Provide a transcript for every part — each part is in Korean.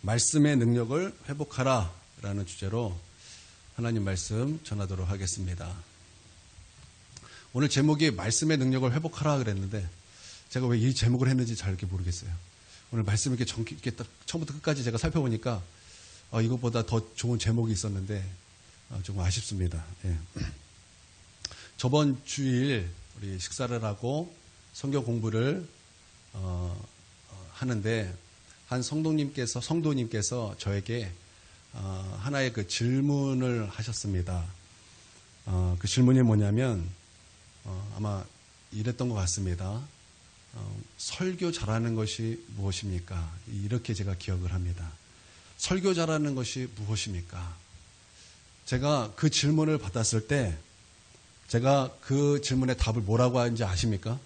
말씀의 능력을 회복하라 라는 주제로 하나님 말씀 전하도록 하겠습니다. 오늘 제목이 말씀의 능력을 회복하라 그랬는데 제가 왜 이 제목을 했는지 잘 모르겠어요. 오늘 말씀 이렇게 딱 처음부터 끝까지 제가 살펴보니까 이것보다 더 좋은 제목이 있었는데 조금 아쉽습니다. 예. 저번 주일 우리 식사를 하고 성경 공부를 하는데 한 성도님께서 저에게 하나의 그 질문을 하셨습니다. 그 질문이 뭐냐면 아마 이랬던 것 같습니다. 설교 잘하는 것이 무엇입니까? 이렇게 제가 기억을 합니다. 설교 잘하는 것이 무엇입니까? 제가 그 질문을 받았을 때 제가 그 질문에 답을 뭐라고 하는지 아십니까?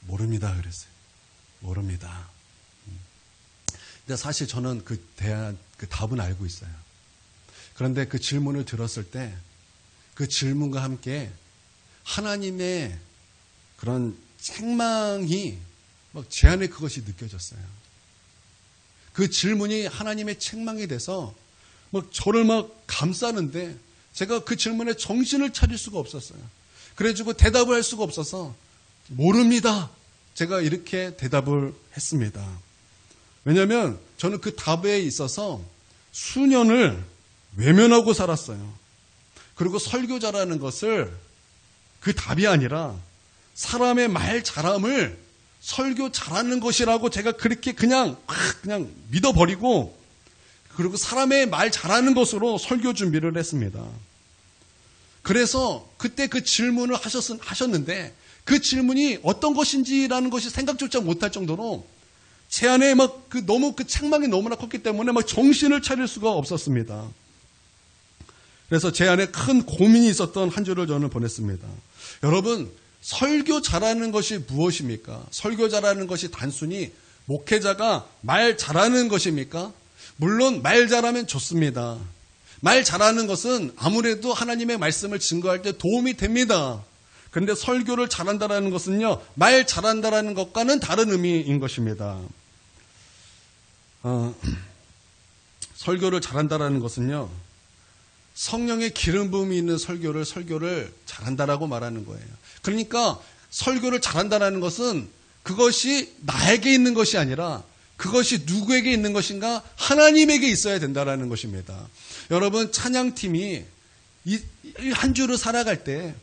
모릅니다 그랬어요. 모릅니다. 근데 사실 저는 그 답은 알고 있어요. 그런데 그 질문을 들었을 때 그 질문과 함께 하나님의 그런 책망이 막 제 안에 그것이 느껴졌어요. 그 질문이 하나님의 책망이 돼서 막 저를 막 감싸는데 제가 그 질문에 정신을 차릴 수가 없었어요. 그래가지고 대답을 할 수가 없어서 모릅니다. 제가 이렇게 대답을 했습니다. 왜냐하면 저는 그 답에 있어서 수년을 외면하고 살았어요. 그리고 설교 잘하는 것을 그 답이 아니라 사람의 말 잘함을 설교 잘하는 것이라고 제가 그렇게 그냥 믿어버리고 그리고 사람의 말 잘하는 것으로 설교 준비를 했습니다. 그래서 그때 그 질문을 하셨는데 그 질문이 어떤 것인지라는 것이 생각조차 못할 정도로 제 안에 막 너무 그 책망이 너무나 컸기 때문에 막 정신을 차릴 수가 없었습니다. 그래서 제 안에 큰 고민이 있었던 한 주를 저는 보냈습니다. 여러분, 설교 잘하는 것이 무엇입니까? 설교 잘하는 것이 단순히 목회자가 말 잘하는 것입니까? 물론 말 잘하면 좋습니다. 말 잘하는 것은 아무래도 하나님의 말씀을 증거할 때 도움이 됩니다. 그런데 설교를 잘한다는 것은요, 말 잘한다는 것과는 다른 의미인 것입니다. 설교를 잘한다는 것은요, 성령의 기름 부음이 있는 설교를 잘한다라고 말하는 거예요. 그러니까 설교를 잘한다는 것은 그것이 나에게 있는 것이 아니라 그것이 누구에게 있는 것인가? 하나님에게 있어야 된다는 것입니다. 여러분, 찬양팀이 이 한 주를 살아갈 때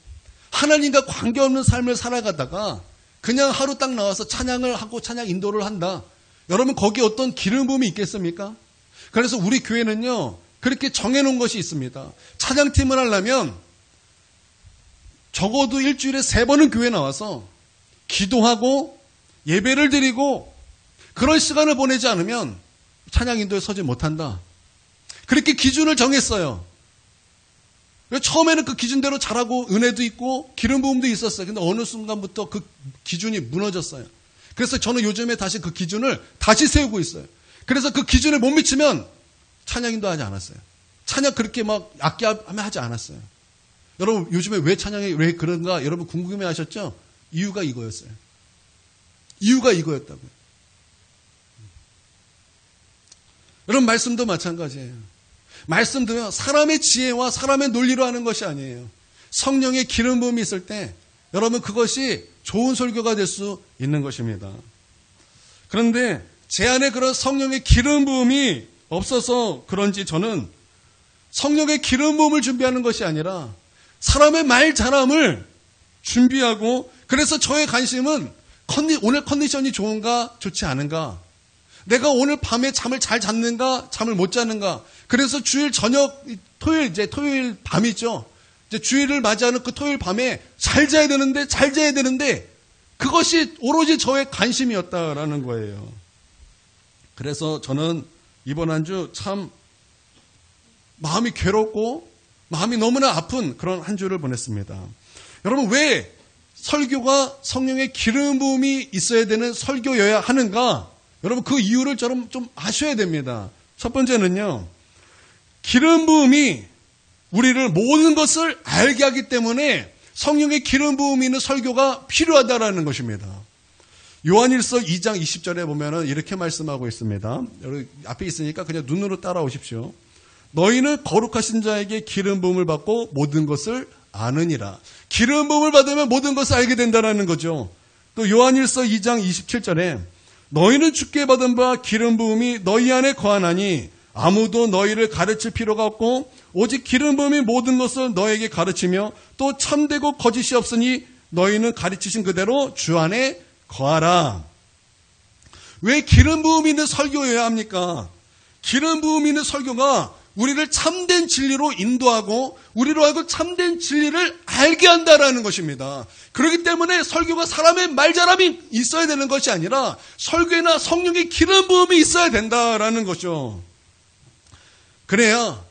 하나님과 관계없는 삶을 살아가다가 그냥 하루 딱 나와서 찬양을 하고 찬양 인도를 한다. 여러분, 거기에 어떤 기름 부음이 있겠습니까? 그래서 우리 교회는요, 그렇게 정해놓은 것이 있습니다. 찬양팀을 하려면 적어도 일주일에 3번은 교회 나와서 기도하고 예배를 드리고 그런 시간을 보내지 않으면 찬양 인도에 서지 못한다. 그렇게 기준을 정했어요. 처음에는 그 기준대로 잘하고 은혜도 있고 기름 부음도 있었어요. 근데 어느 순간부터 그 기준이 무너졌어요. 그래서 저는 요즘에 다시 그 기준을 다시 세우고 있어요. 그래서 그 기준에 못 미치면 찬양인도 하지 않았어요. 찬양 그렇게 막 악기하면 하지 않았어요. 여러분, 요즘에 왜 찬양이 왜 그런가 여러분 궁금해 하셨죠? 이유가 이거였어요. 이유가 이거였다고요. 여러분, 말씀도 마찬가지예요. 말씀도요, 사람의 지혜와 사람의 논리로 하는 것이 아니에요. 성령의 기름 부음이 있을 때 여러분, 그것이 좋은 설교가 될 수 있는 것입니다. 그런데 제 안에 그런 성령의 기름 부음이 없어서 그런지 저는 성령의 기름 부음을 준비하는 것이 아니라 사람의 말 잘함을 준비하고, 그래서 저의 관심은 오늘 컨디션이 좋은가 좋지 않은가, 내가 오늘 밤에 잠을 잘 잤는가 잠을 못 자는가. 그래서 주일 저녁 토요일 밤이죠. 이제 주일을 맞이하는 그 토요일 밤에 잘 자야 되는데 그것이 오로지 저의 관심이었다라는 거예요. 그래서 저는 이번 한 주 참 마음이 괴롭고 마음이 너무나 아픈 그런 한 주를 보냈습니다. 여러분, 왜 설교가 성령의 기름 부음이 있어야 되는 설교여야 하는가? 여러분, 그 이유를 좀 아셔야 됩니다. 첫 번째는요, 기름 부음이 우리를 모든 것을 알게 하기 때문에 성령의 기름 부음이 있는 설교가 필요하다라는 것입니다. 요한일서 2장 20절에 보면은 이렇게 말씀하고 있습니다. 여기 앞에 있으니까 그냥 눈으로 따라오십시오. 너희는 거룩하신 자에게 기름 부음을 받고 모든 것을 아느니라. 기름 부음을 받으면 모든 것을 알게 된다는 거죠. 또 요한일서 2장 27절에 너희는 주께 받은 바 기름 부음이 너희 안에 거하나니 아무도 너희를 가르칠 필요가 없고 오직 기름 부음이 모든 것을 너에게 가르치며 또 참되고 거짓이 없으니 너희는 가르치신 그대로 주 안에 거하라. 왜 기름 부음이 있는 설교여야 합니까? 기름 부음이 있는 설교가 우리를 참된 진리로 인도하고 우리로 하여금 참된 진리를 알게 한다라는 것입니다. 그렇기 때문에 설교가 사람의 말잘함이 있어야 되는 것이 아니라 설교나 성령의 기름 부음이 있어야 된다라는 거죠. 그래야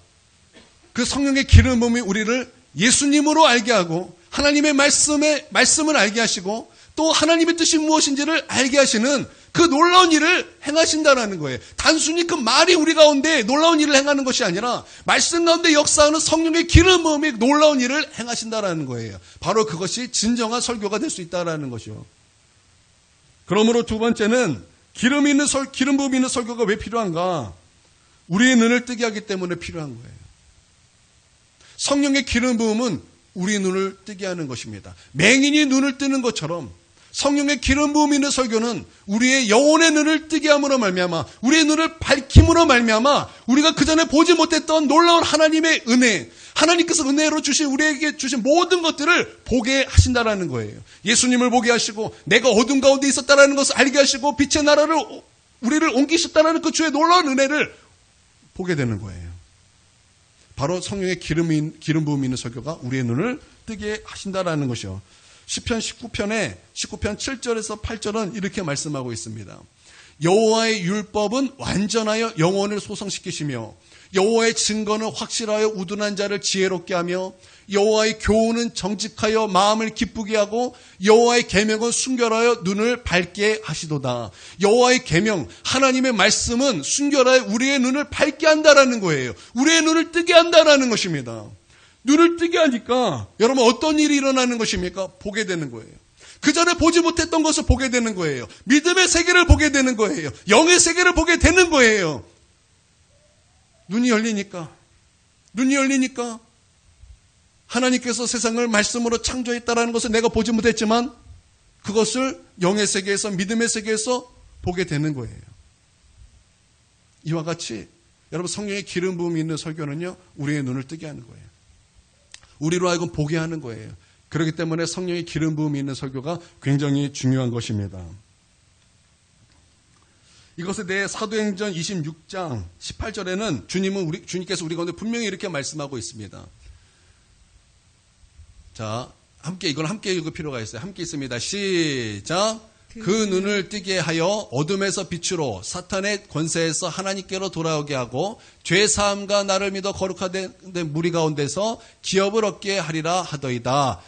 그 성령의 기름 부음이 우리를 예수님으로 알게 하고 하나님의 말씀을 알게 하시고 또 하나님의 뜻이 무엇인지를 알게 하시는 그 놀라운 일을 행하신다라는 거예요. 단순히 그 말이 우리 가운데 놀라운 일을 행하는 것이 아니라 말씀 가운데 역사하는 성령의 기름 부음이 놀라운 일을 행하신다라는 거예요. 바로 그것이 진정한 설교가 될 수 있다라는 것이죠. 그러므로 두 번째는 기름 부음 있는 설교가 왜 필요한가? 우리의 눈을 뜨게 하기 때문에 필요한 거예요. 성령의 기름 부음은 우리 눈을 뜨게 하는 것입니다. 맹인이 눈을 뜨는 것처럼 성령의 기름 부음 있는 설교는 우리의 영혼의 눈을 뜨게 함으로 말미암아 우리의 눈을 밝힘으로 말미암아 우리가 그전에 보지 못했던 놀라운 하나님의 은혜, 하나님께서 은혜로 우리에게 주신 모든 것들을 보게 하신다라는 거예요. 예수님을 보게 하시고 내가 어둠 가운데 있었다라는 것을 알게 하시고 빛의 나라를 우리를 옮기셨다라는 그 주의 놀라운 은혜를 보게 되는 거예요. 바로 성령의 기름 부음 있는 설교가 우리의 눈을 뜨게 하신다라는 것이요. 시편 19편 7절에서 8절은 이렇게 말씀하고 있습니다. 여호와의 율법은 완전하여 영혼을 소성시키시며 여호와의 증거는 확실하여 우둔한 자를 지혜롭게 하며 여호와의 교훈은 정직하여 마음을 기쁘게 하고 여호와의 계명은 순결하여 눈을 밝게 하시도다. 여호와의 계명, 하나님의 말씀은 순결하여 우리의 눈을 밝게 한다라는 거예요. 우리의 눈을 뜨게 한다라는 것입니다. 눈을 뜨게 하니까 여러분 어떤 일이 일어나는 것입니까? 보게 되는 거예요. 그 전에 보지 못했던 것을 보게 되는 거예요. 믿음의 세계를 보게 되는 거예요. 영의 세계를 보게 되는 거예요. 눈이 열리니까 하나님께서 세상을 말씀으로 창조했다라는 것을 내가 보지 못했지만 그것을 영의 세계에서 믿음의 세계에서 보게 되는 거예요. 이와 같이 여러분 성령의 기름 부음이 있는 설교는요 우리의 눈을 뜨게 하는 거예요. 우리로 하여금 보게 하는 거예요. 그렇기 때문에 성령의 기름 부음이 있는 설교가 굉장히 중요한 것입니다. 이것에 대해 사도행전 26장 18절에는 주님께서 우리 가운데 분명히 이렇게 말씀하고 있습니다. 자, 이걸 함께 읽을 필요가 있어요. 함께 있습니다. 시작. 그 눈을 뜨게 하여 어둠에서 빛으로 사탄의 권세에서 하나님께로 돌아오게 하고 죄 사함과 나를 믿어 거룩하된 무리 가운데서 기업을 얻게 하리라 하더이다.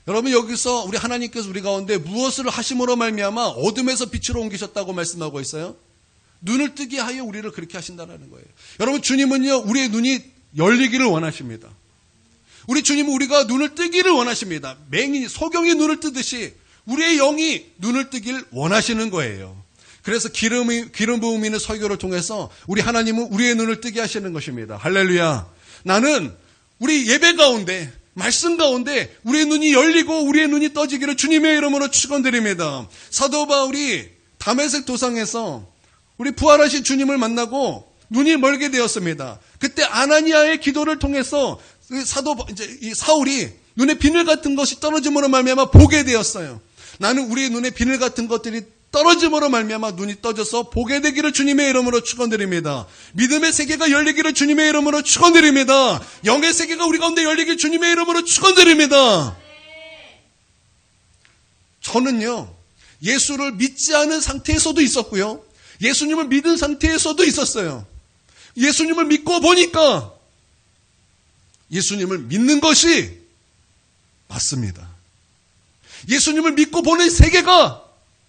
여러분 여기서 우리 하나님께서 우리 가운데 무엇을 하심으로 말미암아 어둠에서 빛으로 옮기셨다고 말씀하고 있어요? 눈을 뜨게 하여 우리를 그렇게 하신다는 거예요. 여러분 주님은요 우리의 눈이 열리기를 원하십니다. 우리 주님은 우리가 눈을 뜨기를 원하십니다. 소경이 눈을 뜨듯이 우리의 영이 눈을 뜨길 원하시는 거예요. 그래서 기름 부음 있는 설교를 통해서 우리 하나님은 우리의 눈을 뜨게 하시는 것입니다. 할렐루야. 나는 우리 예배 가운데 말씀 가운데 우리의 눈이 열리고 우리의 눈이 떠지기를 주님의 이름으로 축원드립니다. 사도 바울이 다메섹 도상에서 우리 부활하신 주님을 만나고 눈이 멀게 되었습니다. 그때 아나니아의 기도를 통해서 이 사울이 눈에 비늘 같은 것이 떨어짐으로 말미암아 보게 되었어요. 나는 우리의 눈에 비늘 같은 것들이 떨어짐으로 말미암아 눈이 떠져서 보게 되기를 주님의 이름으로 축원드립니다. 믿음의 세계가 열리기를 주님의 이름으로 축원드립니다. 영의 세계가 우리 가운데 열리기를 주님의 이름으로 축원드립니다. 저는요 예수를 믿지 않은 상태에서도 있었고요 예수님을 믿은 상태에서도 있었어요. 예수님을 믿고 보니까 예수님을 믿는 것이 맞습니다. 예수님을 믿고 보는 세계가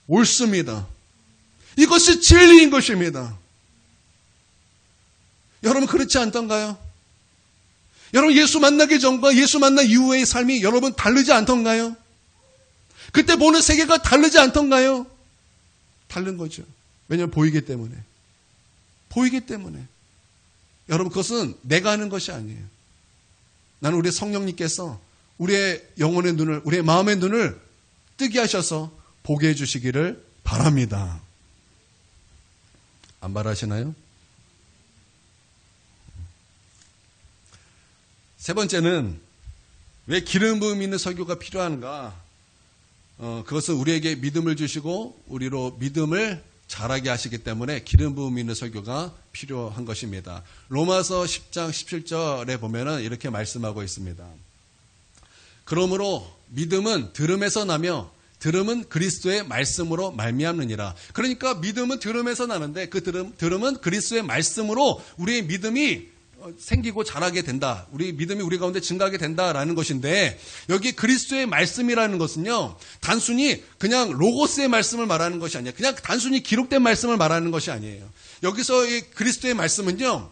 옳습니다. 이것이 진리인 것입니다. 여러분 그렇지 않던가요? 여러분 예수 만나기 전과 예수 만난 이후의 삶이 여러분 다르지 않던가요? 그때 보는 세계가 다르지 않던가요? 다른 거죠. 왜냐하면 보이기 때문에. 보이기 때문에. 여러분, 그것은 내가 하는 것이 아니에요. 나는 우리 성령님께서 우리의 영혼의 눈을, 우리의 마음의 눈을 뜨게 하셔서 보게 해주시기를 바랍니다. 안 바라시나요? 세 번째는 왜 기름 부음 있는 설교가 필요한가? 그것은 우리에게 믿음을 주시고 우리로 믿음을 자라게 하시기 때문에 기름 부음 있는 설교가 필요한 것입니다. 로마서 10장 17절에 보면은 이렇게 말씀하고 있습니다. 그러므로 믿음은 들음에서 나며 들음은 그리스도의 말씀으로 말미암느니라. 그러니까 믿음은 들음에서 나는데 그 들음은 그리스도의 말씀으로 우리의 믿음이 생기고 자라게 된다. 우리 믿음이 우리 가운데 증가하게 된다라는 것인데, 여기 그리스도의 말씀이라는 것은요, 단순히 그냥 로고스의 말씀을 말하는 것이 아니에요. 그냥 단순히 기록된 말씀을 말하는 것이 아니에요. 여기서 이 그리스도의 말씀은요,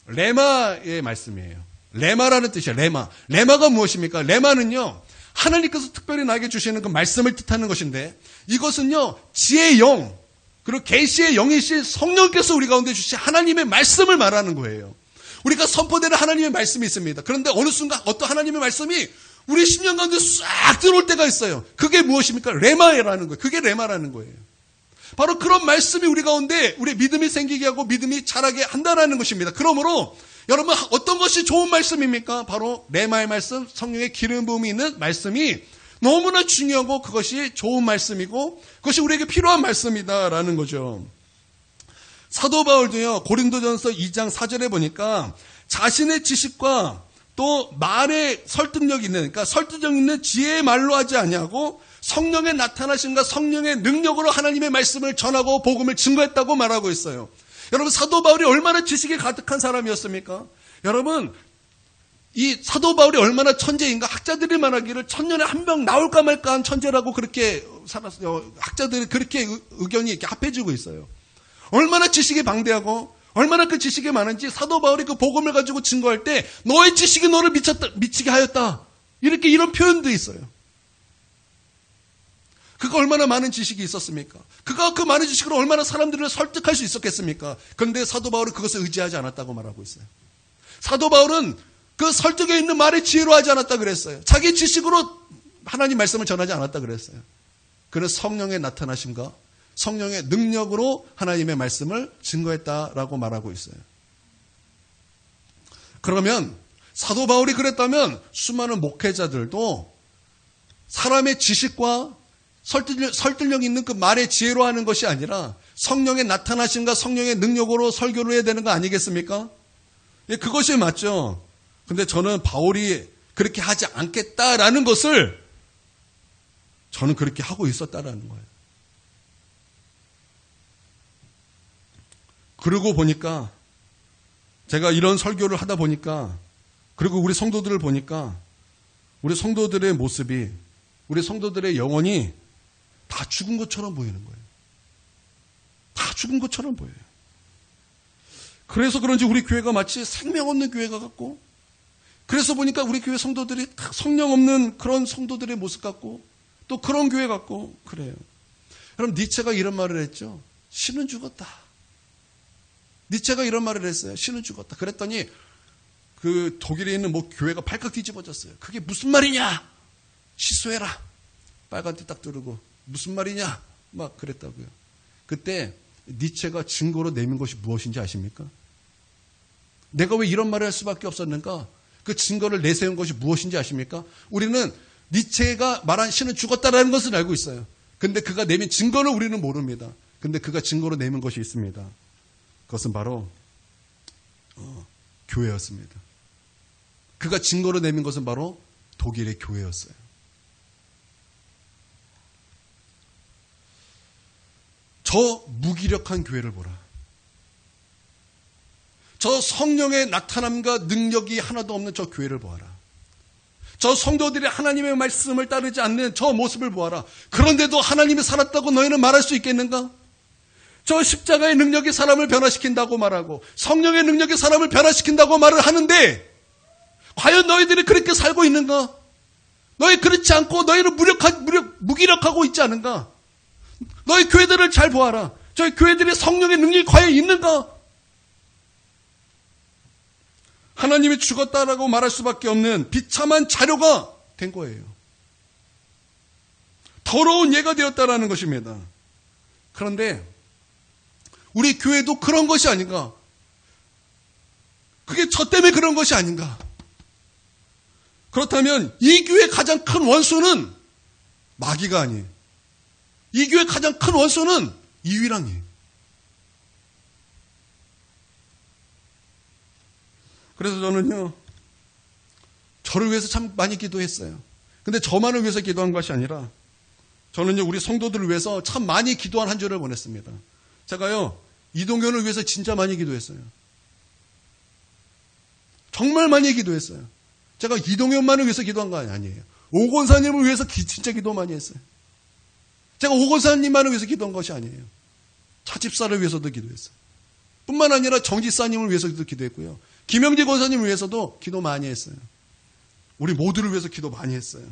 레마의 말씀이에요. 레마라는 뜻이에요. 레마. 레마가 무엇입니까? 레마는요, 하나님께서 특별히 나에게 주시는 그 말씀을 뜻하는 것인데, 이것은요, 지혜의 영, 그리고 계시의 영이신 성령께서 우리 가운데 주신 하나님의 말씀을 말하는 거예요. 우리가 선포되는 하나님의 말씀이 있습니다. 그런데 어느 순간 어떤 하나님의 말씀이 우리 심령 가운데 싹 들어올 때가 있어요. 그게 무엇입니까? 레마라는 거예요. 그게 레마라는 거예요. 바로 그런 말씀이 우리 가운데 우리 믿음이 생기게 하고 믿음이 자라게 한다는 것입니다. 그러므로 여러분, 어떤 것이 좋은 말씀입니까? 바로 레마의 말씀, 성령의 기름 부음이 있는 말씀이 너무나 중요하고 그것이 좋은 말씀이고 그것이 우리에게 필요한 말씀이다라는 거죠. 사도 바울도요, 고린도전서 2장 4절에 보니까 자신의 지식과 또 말에 설득력 있는, 그러니까 설득력 있는 지혜의 말로 하지 아니하고 성령의 나타나심과 성령의 능력으로 하나님의 말씀을 전하고 복음을 증거했다고 말하고 있어요. 여러분, 사도 바울이 얼마나 지식이 가득한 사람이었습니까? 여러분, 이 사도 바울이 얼마나 천재인가? 학자들이 말하기를 천년에 한 명 나올까 말까 한 천재라고 그렇게 살았어요. 학자들이 그렇게 의견이 이렇게 합해지고 있어요. 얼마나 지식이 방대하고 얼마나 그 지식이 많은지 사도 바울이 그 복음을 가지고 증거할 때 너의 지식이 너를 미치게 하였다. 이런 표현도 있어요. 그가 얼마나 많은 지식이 있었습니까? 그가 그 많은 지식으로 얼마나 사람들을 설득할 수 있었겠습니까? 그런데 사도 바울은 그것을 의지하지 않았다고 말하고 있어요. 사도 바울은 그 설득에 있는 말의 지혜로 하지 않았다 그랬어요. 자기 지식으로 하나님 말씀을 전하지 않았다 그랬어요. 그는 성령의 나타나심과 성령의 능력으로 하나님의 말씀을 증거했다라고 말하고 있어요. 그러면 사도 바울이 그랬다면 수많은 목회자들도 사람의 지식과 설득력 있는 그 말의 지혜로 하는 것이 아니라 성령의 나타나심과 성령의 능력으로 설교를 해야 되는 거 아니겠습니까? 예, 그것이 맞죠. 근데 저는 바울이 그렇게 하지 않겠다라는 것을 저는 그렇게 하고 있었다라는 거예요. 그러고 보니까 제가 이런 설교를 하다 보니까 그리고 우리 성도들을 보니까 우리 성도들의 모습이 우리 성도들의 영혼이 다 죽은 것처럼 보이는 거예요. 다 죽은 것처럼 보여요. 그래서 그런지 우리 교회가 마치 생명 없는 교회가 같고 그래서 보니까 우리 교회 성도들이 성령 없는 그런 성도들의 모습 같고 또 그런 교회 같고 그래요. 여러분, 니체가 이런 말을 했죠. 신은 죽었다. 니체가 이런 말을 했어요. 신은 죽었다. 그랬더니 그 독일에 있는 뭐 교회가 발칵 뒤집어졌어요. 그게 무슨 말이냐? 취소해라. 빨간 띠 딱 두르고 무슨 말이냐? 막 그랬다고요. 그때 니체가 증거로 내민 것이 무엇인지 아십니까? 내가 왜 이런 말을 할 수밖에 없었는가? 그 증거를 내세운 것이 무엇인지 아십니까? 우리는 니체가 말한 신은 죽었다라는 것을 알고 있어요. 근데 그가 내민 증거를 우리는 모릅니다. 근데 그가 증거로 내민 것이 있습니다. 그것은 바로 교회였습니다. 그가 증거로 내민 것은 바로 독일의 교회였어요. 저 무기력한 교회를 보라. 저 성령의 나타남과 능력이 하나도 없는 저 교회를 보아라. 저 성도들이 하나님의 말씀을 따르지 않는 저 모습을 보아라. 그런데도 하나님이 살았다고 너희는 말할 수 있겠는가? 저 십자가의 능력이 사람을 변화시킨다고 말하고 성령의 능력이 사람을 변화시킨다고 말을 하는데 과연 너희들이 그렇게 살고 있는가? 너희 그렇지 않고 너희는 무기력하고 있지 않은가? 너희 교회들을 잘 보아라. 저희 교회들의 성령의 능력이 과연 있는가? 하나님이 죽었다라고 말할 수밖에 없는 비참한 자료가 된 거예요. 더러운 예가 되었다라는 것입니다. 그런데 우리 교회도 그런 것이 아닌가? 그게 저 때문에 그런 것이 아닌가? 그렇다면 이 교회의 가장 큰 원수는 마귀가 아니에요. 이 교회의 가장 큰 원수는 이유랑이에요. 그래서 저는요, 저를 위해서 참 많이 기도했어요. 근데 저만을 위해서 기도한 것이 아니라 저는요, 우리 성도들을 위해서 참 많이 기도한 한 주를 보냈습니다. 제가요, 이동현을 위해서 진짜 많이 기도했어요. 정말 많이 기도했어요. 제가 이동현만을 위해서 기도한 거 아니에요. 오건사님을 위해서 진짜 기도 많이 했어요. 제가 오건사님만을 위해서 기도한 것이 아니에요. 차집사를 위해서도 기도했어요. 뿐만 아니라 정지사님을 위해서도 기도했고요. 김영재 권사님을 위해서도 기도 많이 했어요. 우리 모두를 위해서 기도 많이 했어요.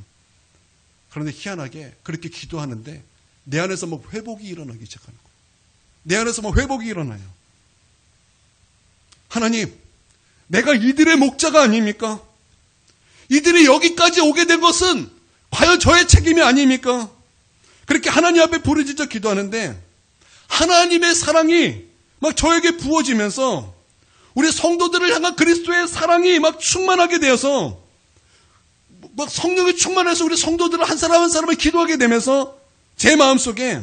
그런데 희한하게 그렇게 기도하는데 내 안에서 뭐 회복이 일어나기 시작하는 거예요. 내 안에서 뭐 회복이 일어나요. 하나님, 내가 이들의 목자가 아닙니까? 이들이 여기까지 오게 된 것은 과연 저의 책임이 아닙니까? 그렇게 하나님 앞에 부르짖어 기도하는데 하나님의 사랑이 막 저에게 부어지면서 우리 성도들을 향한 그리스도의 사랑이 막 충만하게 되어서 막 성령이 충만해서 우리 성도들을 한 사람 한 사람을 기도하게 되면서 제 마음속에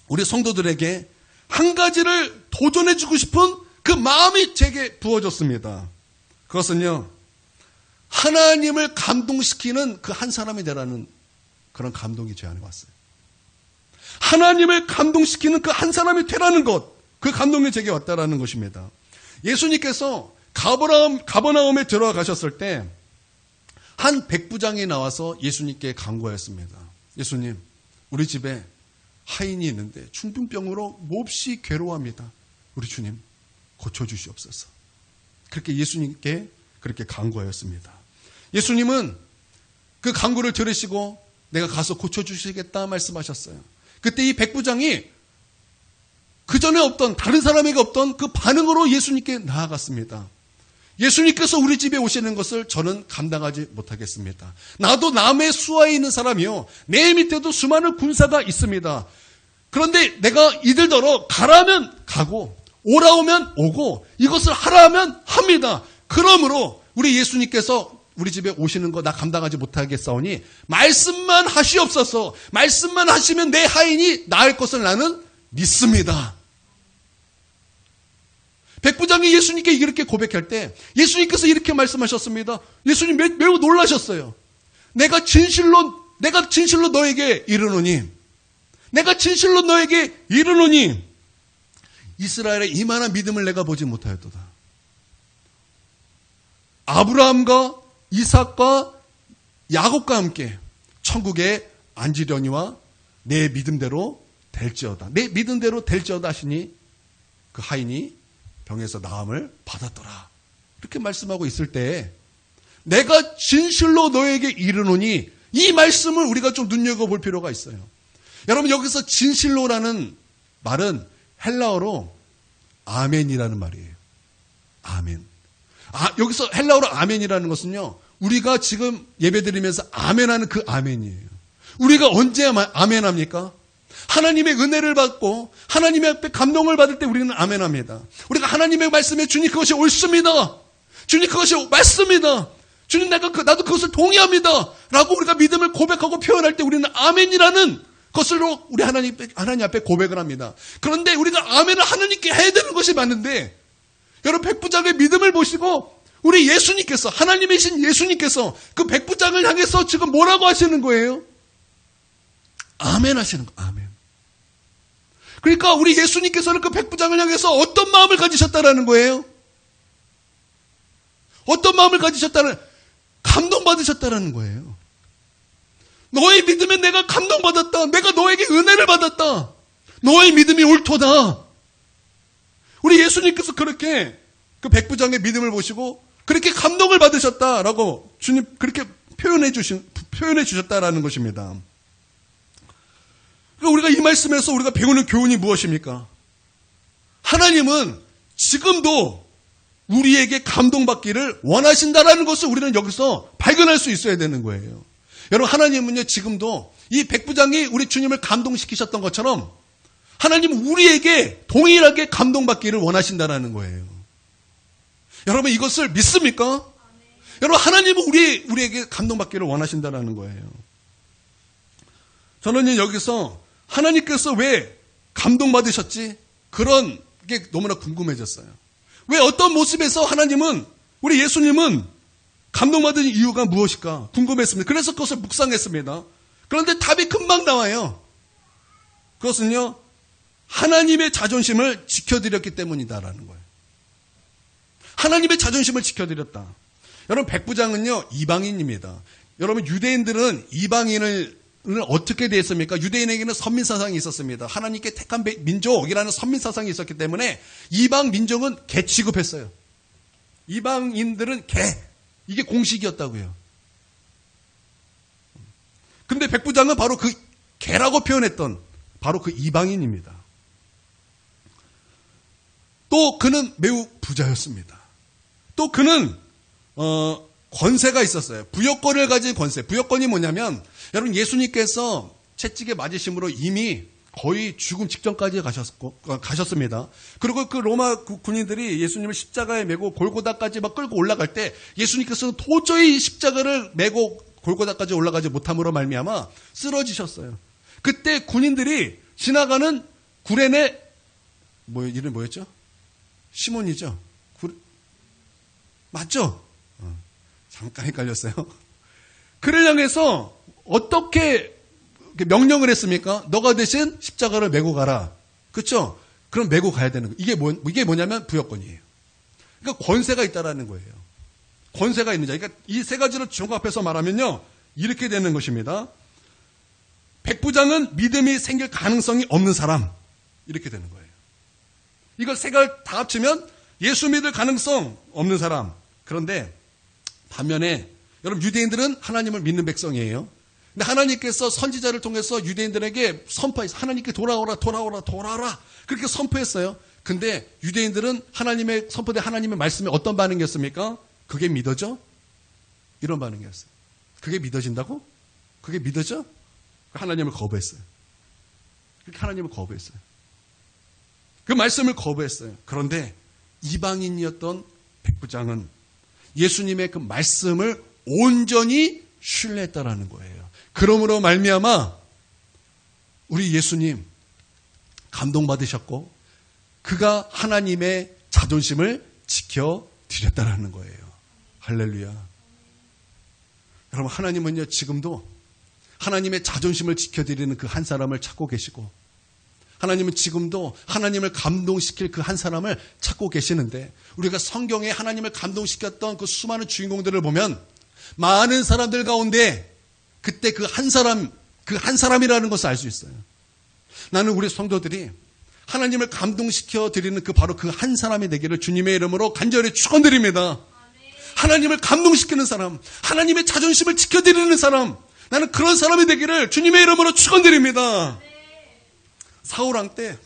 우리 성도들에게 한 가지를 도전해주고 싶은 그 마음이 제게 부어졌습니다. 그것은요, 하나님을 감동시키는 그 한 사람이 되라는 그런 감동이 제 안에 왔어요. 하나님을 감동시키는 그 한 사람이 되라는 것, 그 감동이 제게 왔다라는 것입니다. 예수님께서 가버나움에 들어가셨을 때 한 백부장이 나와서 예수님께 간구하였습니다. 예수님, 우리 집에 하인이 있는데 중풍병으로 몹시 괴로워합니다. 우리 주님 고쳐주시옵소서. 그렇게 예수님께 그렇게 간구하였습니다. 예수님은 그 간구를 들으시고 내가 가서 고쳐주시겠다 말씀하셨어요. 그때 이 백부장이 그 전에 없던, 다른 사람에게 없던 그 반응으로 예수님께 나아갔습니다. 예수님께서 우리 집에 오시는 것을 저는 감당하지 못하겠습니다. 나도 남의 수하에 있는 사람이요, 내 밑에도 수많은 군사가 있습니다. 그런데 내가 이들더러 가라면 가고 오라오면 오고 이것을 하라면 합니다. 그러므로 우리 예수님께서 우리 집에 오시는 거 나 감당하지 못하겠사오니 말씀만 하시옵소서. 말씀만 하시면 내 하인이 나을 것을 나는 믿습니다. 백부장이 예수님께 이렇게 고백할 때 예수님께서 이렇게 말씀하셨습니다. 예수님 매우 놀라셨어요. 내가 진실로 너에게 이르노니, 내가 진실로 너에게 이르노니 이스라엘의 이만한 믿음을 내가 보지 못하였도다. 아브라함과 이삭과 야곱과 함께 천국에 앉으려니와 내 믿음대로 될지어다. 내 믿음대로 될지어다 하시니 그 하인이 병에서 나음을 받았더라. 이렇게 말씀하고 있을 때 내가 진실로 너에게 이르노니, 이 말씀을 우리가 좀 눈여겨볼 필요가 있어요. 여러분, 여기서 진실로라는 말은 헬라어로 아멘이라는 말이에요. 아멘. 여기서 헬라어로 아멘이라는 것은요, 우리가 지금 예배드리면서 아멘하는 그 아멘이에요. 우리가 언제 아멘합니까? 하나님의 은혜를 받고 하나님의 앞에 감동을 받을 때 우리는 아멘합니다. 우리가 하나님의 말씀에 주님 그것이 옳습니다. 주님 그것이 맞습니다. 주님 나도 그것을 동의합니다. 라고 우리가 믿음을 고백하고 표현할 때 우리는 아멘이라는 것으로 우리 하나님 앞에 고백을 합니다. 그런데 우리가 아멘을 하나님께 해야 되는 것이 맞는데, 여러분, 백부장의 믿음을 보시고 우리 예수님께서, 하나님이신 예수님께서 그 백부장을 향해서 지금 뭐라고 하시는 거예요? 아멘 하시는 거. 아멘. 그러니까 우리 예수님께서는 그 백부장을 향해서 어떤 마음을 가지셨다라는 거예요? 어떤 마음을 가지셨다는, 감동받으셨다라는 거예요. 너의 믿음에 내가 감동받았다. 내가 너에게 은혜를 받았다. 너의 믿음이 옳도다. 우리 예수님께서 그렇게 그 백부장의 믿음을 보시고 그렇게 감동을 받으셨다라고 주님 그렇게 표현해 주셨다라는 것입니다. 우리가 이 말씀에서 우리가 배우는 교훈이 무엇입니까? 하나님은 지금도 우리에게 감동받기를 원하신다라는 것을 우리는 여기서 발견할 수 있어야 되는 거예요. 여러분, 하나님은요, 지금도 이 백부장이 우리 주님을 감동시키셨던 것처럼 하나님은 우리에게 동일하게 감동받기를 원하신다라는 거예요. 여러분, 이것을 믿습니까? 여러분, 하나님은 우리에게 감동받기를 원하신다라는 거예요. 저는 여기서 하나님께서 왜 감동받으셨지? 그런 게 너무나 궁금해졌어요. 왜 어떤 모습에서 하나님은, 우리 예수님은 감동받은 이유가 무엇일까 궁금했습니다. 그래서 그것을 묵상했습니다. 그런데 답이 금방 나와요. 그것은요, 하나님의 자존심을 지켜드렸기 때문이다라는 거예요. 하나님의 자존심을 지켜드렸다. 여러분, 백부장은요, 이방인입니다. 여러분, 유대인들은 이방인을 어떻게 대했습니까? 유대인에게는 선민사상이 있었습니다. 하나님께 택한 민족이라는 선민사상이 있었기 때문에 이방 민족은 개 취급했어요. 이방인들은 개. 이게 공식이었다고요. 근데 백부장은 바로 그 개라고 표현했던 바로 그 이방인입니다. 또 그는 매우 부자였습니다. 또 그는 권세가 있었어요. 부여권을 가진 권세. 부여권이 뭐냐면, 여러분, 예수님께서 채찍에 맞으심으로 이미 거의 죽음 직전까지 가셨습니다. 그리고 그 로마 군인들이 예수님을 십자가에 메고 골고다까지 막 끌고 올라갈 때 예수님께서는 도저히 십자가를 메고 골고다까지 올라가지 못함으로 말미암아 쓰러지셨어요. 그때 군인들이 지나가는 구레네, 이름 뭐였죠? 시몬이죠? 맞죠? 잠깐 헷갈렸어요. 그를 향해서 어떻게 명령을 했습니까? 너가 대신 십자가를 메고 가라. 그렇죠? 그럼 메고 가야 되는 거예요. 이게 뭐냐면 부여권이에요. 그러니까 권세가 있다라는 거예요. 권세가 있는 자. 그러니까 이 세 가지를 종합해서 말하면요, 이렇게 되는 것입니다. 백부장은 믿음이 생길 가능성이 없는 사람. 이렇게 되는 거예요. 이걸 세 가지 다 합치면 예수 믿을 가능성 없는 사람. 그런데 반면에 여러분, 유대인들은 하나님을 믿는 백성이에요. 근데 하나님께서 선지자를 통해서 유대인들에게 선포했어요. 하나님께 돌아오라. 그렇게 선포했어요. 근데 유대인들은 하나님의 선포된 하나님의 말씀에 어떤 반응이었습니까? 그게 믿어져? 이런 반응이었어요. 그게 믿어진다고? 그게 믿어져? 하나님을 거부했어요. 그렇게 하나님을 거부했어요. 그 말씀을 거부했어요. 그런데 이방인이었던 백부장은 예수님의 그 말씀을 온전히 신뢰했다라는 거예요. 그러므로 말미암아 우리 예수님 감동받으셨고 그가 하나님의 자존심을 지켜드렸다라는 거예요. 할렐루야. 여러분, 하나님은요, 지금도 하나님의 자존심을 지켜드리는 그 한 사람을 찾고 계시고, 하나님은 지금도 하나님을 감동시킬 그 한 사람을 찾고 계시는데, 우리가 성경에 하나님을 감동시켰던 그 수많은 주인공들을 보면 많은 사람들 가운데 그때 그 한 사람이라는 것을 알 수 있어요. 나는 우리 성도들이 하나님을 감동시켜 드리는 바로 그 한 사람이 되기를 주님의 이름으로 간절히 축원드립니다. 하나님을 감동시키는 사람, 하나님의 자존심을 지켜드리는 사람, 나는 그런 사람이 되기를 주님의 이름으로 축원드립니다. 사울왕 때,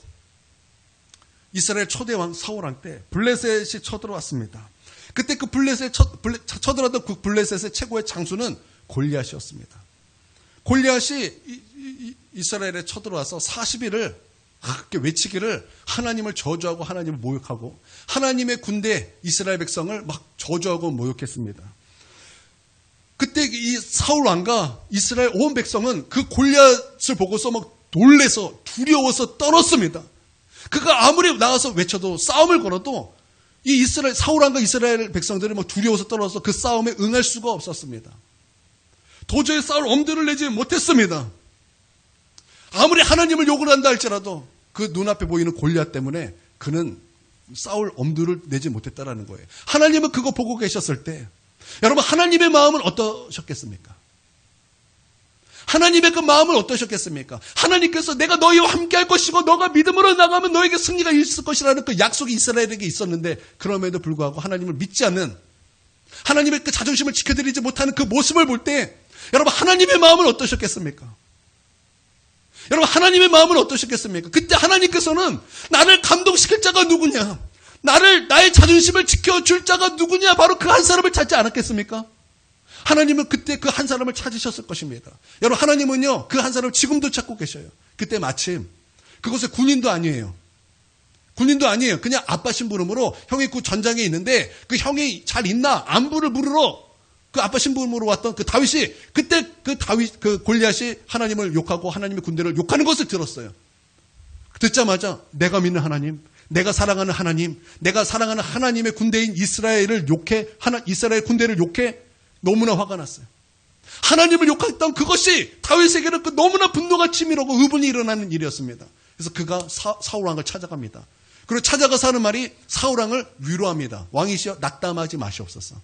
이스라엘 초대왕 사울왕 때 블레셋이 쳐들어왔습니다. 그때 그 쳐들어왔던 그 블레셋의 최고의 장수는 골리앗이었습니다. 골리앗이 이스라엘에 쳐들어와서 40일을 그렇게 외치기를 하나님을 저주하고 하나님을 모욕하고 하나님의 군대 이스라엘 백성을 막 저주하고 모욕했습니다. 그때 이 사울 왕과 이스라엘 온 백성은 그 골리앗을 보고서 막 놀래서 두려워서 떨었습니다. 그가 아무리 나가서 외쳐도 싸움을 걸어도 이 사울 왕과 이스라엘 백성들이 막 두려워서 떨어서 그 싸움에 응할 수가 없었습니다. 도저히 싸울 엄두를 내지 못했습니다. 아무리 하나님을 욕을 한다 할지라도 그 눈앞에 보이는 골리앗 때문에 그는 싸울 엄두를 내지 못했다라는 거예요. 하나님은 그거 보고 계셨을 때 여러분, 하나님의 마음은 어떠셨겠습니까? 하나님의 그 마음은 어떠셨겠습니까? 하나님께서 내가 너희와 함께 할 것이고 너가 믿음으로 나가면 너에게 승리가 있을 것이라는 그 약속이 이스라엘에게 있었는데, 그럼에도 불구하고 하나님을 믿지 않는, 하나님의 그 자존심을 지켜드리지 못하는 그 모습을 볼 때 여러분, 하나님의 마음은 어떠셨겠습니까? 여러분, 하나님의 마음은 어떠셨겠습니까? 그때 하나님께서는 나를 감동시킬 자가 누구냐? 나의 자존심을 지켜줄 자가 누구냐? 바로 그 한 사람을 찾지 않았겠습니까? 하나님은 그때 그 한 사람을 찾으셨을 것입니다. 여러분, 하나님은요, 그 한 사람을 지금도 찾고 계셔요. 그때 마침 그곳에 군인도 아니에요. 군인도 아니에요. 그냥 아빠 심부름으로 형이 그 전장에 있는데 그 형이 잘 있나? 안부를 물으러 그 아빠 심부름으로 왔던 그 다윗이 그때 그 골리앗이 하나님을 욕하고 하나님의 군대를 욕하는 것을 들었어요. 듣자마자 내가 믿는 하나님, 내가 사랑하는 하나님, 내가 사랑하는 하나님의 군대인 이스라엘 군대를 욕해 너무나 화가 났어요. 하나님을 욕했던 그것이 다윗에게는 그 너무나 분노가 치밀하고 의분이 일어나는 일이었습니다. 그래서 그가 사울 왕을 찾아갑니다. 그리고 찾아가서 하는 말이 사울 왕을 위로합니다. 왕이시여 낙담하지 마시옵소서.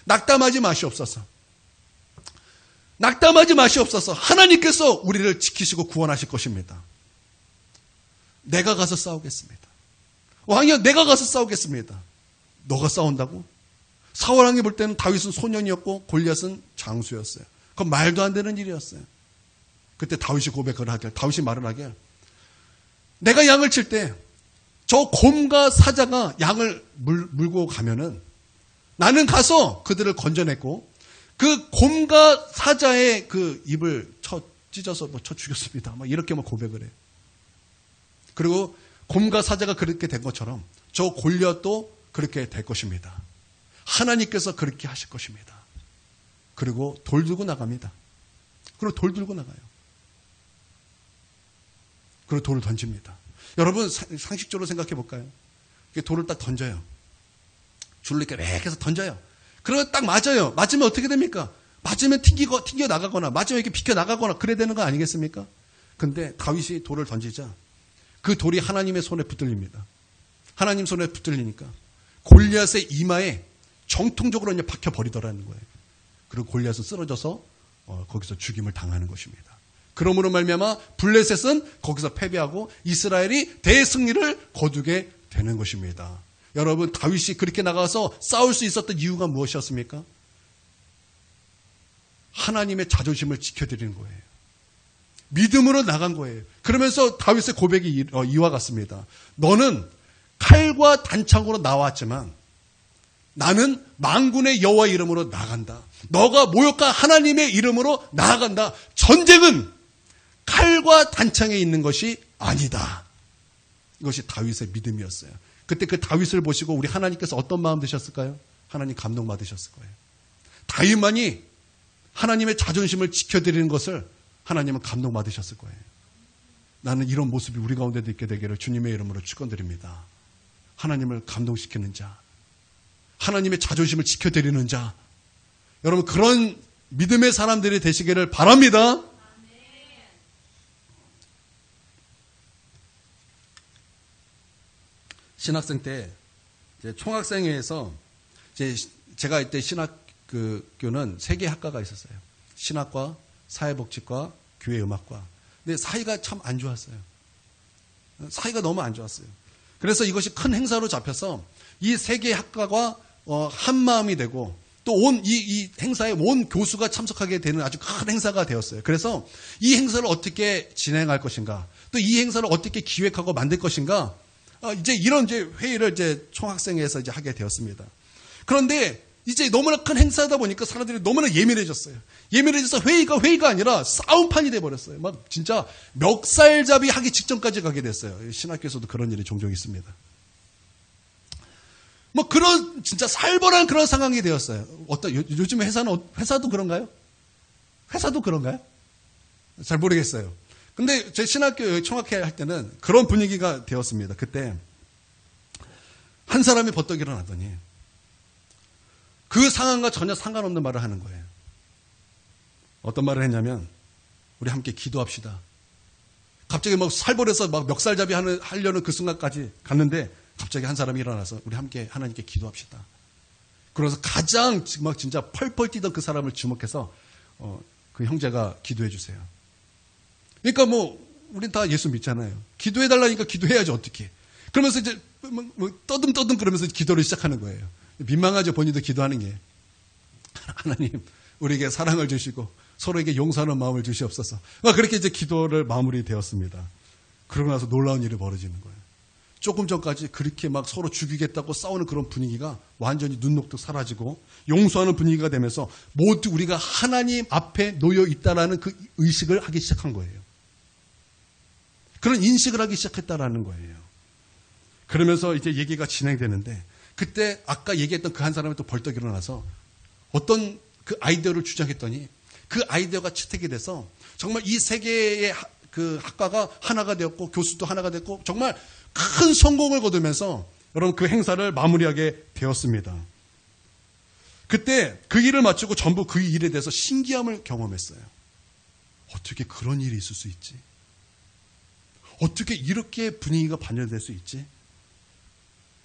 낙담하지 마시옵소서. 낙담하지 마시옵소서. 하나님께서 우리를 지키시고 구원하실 것입니다. 내가 가서 싸우겠습니다. 왕이여 내가 가서 싸우겠습니다. 너가 싸운다고? 사울 왕이 볼 때는 다윗은 소년이었고 골리앗은 장수였어요. 그건 말도 안 되는 일이었어요. 그때 다윗이 고백을 하길, 다윗이 말을 하길, 내가 양을 칠 때 저 곰과 사자가 양을 물고 가면은 나는 가서 그들을 건져냈고 그 곰과 사자의 그 입을 찢어서 쳐 죽였습니다. 막 이렇게 고백을 해요. 그리고 곰과 사자가 그렇게 된 것처럼 저 골리앗도 그렇게 될 것입니다. 하나님께서 그렇게 하실 것입니다. 그리고 돌 들고 나갑니다. 그리고 돌 들고 나가요. 그리고 돌을 던집니다. 여러분 상식적으로 생각해 볼까요? 돌을 딱 던져요. 줄을 이렇게 렉 해서 던져요. 그러면 딱 맞아요. 맞으면 어떻게 됩니까? 맞으면 튕겨 나가거나 맞으면 이렇게 비켜 나가거나 그래야 되는 거 아니겠습니까? 근데 다윗이 돌을 던지자 그 돌이 하나님의 손에 붙들립니다. 하나님 손에 붙들리니까 골리앗의 이마에 정통적으로 그냥 박혀버리더라는 거예요. 그리고 골리앗은 쓰러져서 거기서 죽임을 당하는 것입니다. 그러므로 말미암아 블레셋은 거기서 패배하고 이스라엘이 대승리를 거두게 되는 것입니다. 여러분 다윗이 그렇게 나가서 싸울 수 있었던 이유가 무엇이었습니까? 하나님의 자존심을 지켜드리는 거예요. 믿음으로 나간 거예요. 그러면서 다윗의 고백이 이와 같습니다. 너는 칼과 단창으로 나왔지만 나는 만군의 여호와 이름으로 나간다. 너가 모욕한 하나님의 이름으로 나아간다. 전쟁은 칼과 단창에 있는 것이 아니다. 이것이 다윗의 믿음이었어요. 그때 그 다윗을 보시고 우리 하나님께서 어떤 마음 드셨을까요? 하나님 감동받으셨을 거예요. 다윗만이 하나님의 자존심을 지켜드리는 것을 하나님은 감동받으셨을 거예요. 나는 이런 모습이 우리 가운데도 있게 되기를 주님의 이름으로 축원드립니다. 하나님을 감동시키는 자, 하나님의 자존심을 지켜드리는 자, 여러분 그런 믿음의 사람들이 되시기를 바랍니다. 신학생 때 총학생회에서 제가 이때 신학교는 3개 학과가 있었어요. 신학과, 사회복지과, 교회음악과. 근데 사이가 참 안 좋았어요. 사이가 너무 안 좋았어요. 그래서 이것이 큰 행사로 잡혀서 이 3개 학과가 한 마음이 되고 또 이 행사에 온 교수가 참석하게 되는 아주 큰 행사가 되었어요. 그래서 이 행사를 어떻게 진행할 것인가, 또 이 행사를 어떻게 기획하고 만들 것인가, 이런 회의를 총학생회에서 하게 되었습니다. 그런데 이제 너무나 큰 행사다 보니까 사람들이 너무나 예민해졌어요. 예민해져서 회의가 아니라 싸움판이 돼버렸어요. 막 진짜 멱살잡이 하기 직전까지 가게 됐어요. 신학교에서도 그런 일이 종종 있습니다. 그런 진짜 살벌한 그런 상황이 되었어요. 요즘 회사도 그런가요? 회사도 그런가요? 잘 모르겠어요. 근데 제 신학교 총학회 할 때는 그런 분위기가 되었습니다. 그때 한 사람이 버떡 일어나더니 그 상황과 전혀 상관없는 말을 하는 거예요. 어떤 말을 했냐면 우리 함께 기도합시다. 갑자기 살벌해서 멱살잡이 하려는 그 순간까지 갔는데 갑자기 한 사람이 일어나서 우리 함께 하나님께 기도합시다. 그래서 가장 진짜 펄펄 뛰던 그 사람을 주목해서 그 형제가 기도해 주세요. 그러니까 우린 다 예수 믿잖아요. 기도해 달라니까 기도해야지 어떻게. 그러면서 이제 떠듬 그러면서 기도를 시작하는 거예요. 민망하죠. 본인도 기도하는 게. 하나님 우리에게 사랑을 주시고 서로에게 용서하는 마음을 주시옵소서. 그렇게 이제 기도를 마무리되었습니다. 그러고 나서 놀라운 일이 벌어지는 거예요. 조금 전까지 그렇게 막 서로 죽이겠다고 싸우는 그런 분위기가 완전히 눈녹듯 사라지고 용서하는 분위기가 되면서 모두 우리가 하나님 앞에 놓여 있다라는 그 의식을 하기 시작한 거예요. 그런 인식을 하기 시작했다라는 거예요. 그러면서 이제 얘기가 진행되는데 그때 아까 얘기했던 그 한 사람이 또 벌떡 일어나서 어떤 그 아이디어를 주장했더니 그 아이디어가 채택이 돼서 정말 이 세 개의 그 학과가 하나가 되었고 교수도 하나가 됐고 정말 큰 성공을 거두면서 여러분 그 행사를 마무리하게 되었습니다. 그때 그 일을 마치고 전부 그 일에 대해서 신기함을 경험했어요. 어떻게 그런 일이 있을 수 있지? 어떻게 이렇게 분위기가 반전될 수 있지?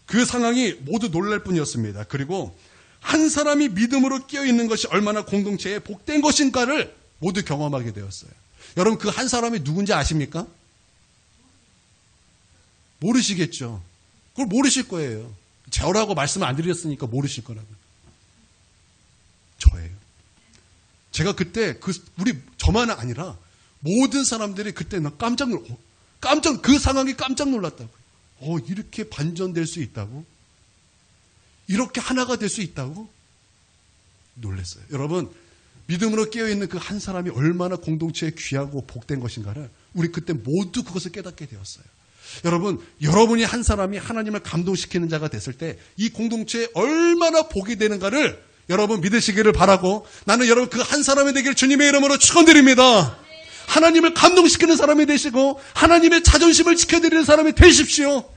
그 상황이 모두 놀랄 뿐이었습니다. 그리고 한 사람이 믿음으로 깨어있는 것이 얼마나 공동체에 복된 것인가를 모두 경험하게 되었어요. 여러분 그 한 사람이 누군지 아십니까? 모르시겠죠. 그걸 모르실 거예요. 저라고 말씀을 안 드렸으니까 모르실 거라고요. 저예요. 제가 그때 저만 아니라 모든 사람들이 그때 그 상황이 깜짝 놀랐다고요. 이렇게 반전될 수 있다고? 이렇게 하나가 될 수 있다고? 놀랐어요. 여러분, 믿음으로 깨어있는 그 한 사람이 얼마나 공동체에 귀하고 복된 것인가를 우리 그때 모두 그것을 깨닫게 되었어요. 여러분, 여러분이 한 사람이 하나님을 감동시키는 자가 됐을 때 이 공동체에 얼마나 복이 되는가를 여러분 믿으시기를 바라고 나는 여러분 그 한 사람이 되기를 주님의 이름으로 축원드립니다. 하나님을 감동시키는 사람이 되시고 하나님의 자존심을 지켜드리는 사람이 되십시오.